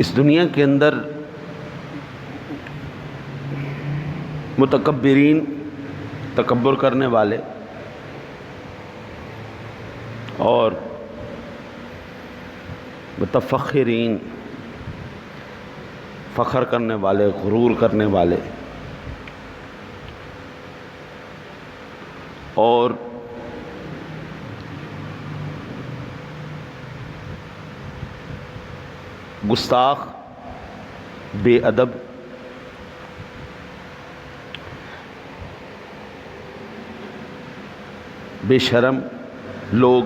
اس دنیا کے اندر متکبرین، تکبر کرنے والے، اور متفخرین، فخر کرنے والے، غرور کرنے والے، اور گستاخ، بے ادب، بے شرم لوگ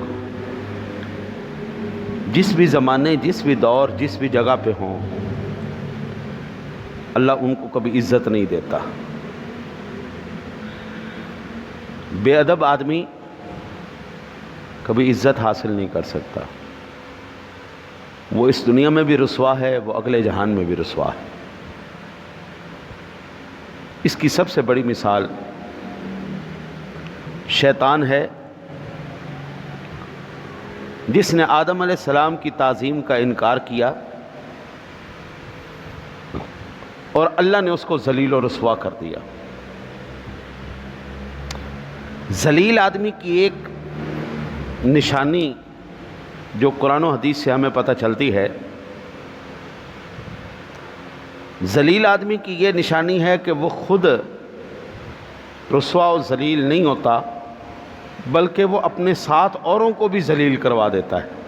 جس بھی زمانے، جس بھی دور، جس بھی جگہ پہ ہوں، اللہ ان کو کبھی عزت نہیں دیتا۔ بے ادب آدمی کبھی عزت حاصل نہیں کر سکتا، وہ اس دنیا میں بھی رسوا ہے، وہ اگلے جہان میں بھی رسوا ہے۔ اس کی سب سے بڑی مثال شیطان ہے، جس نے آدم علیہ السلام کی تعظیم کا انکار کیا اور اللہ نے اس کو ذلیل و رسوا کر دیا۔ ذلیل آدمی کی ایک نشانی جو قرآن و حدیث سے ہمیں پتہ چلتی ہے، ذلیل آدمی کی یہ نشانی ہے کہ وہ خود رسوا و ذلیل نہیں ہوتا، بلکہ وہ اپنے ساتھ اوروں کو بھی ذلیل کروا دیتا ہے۔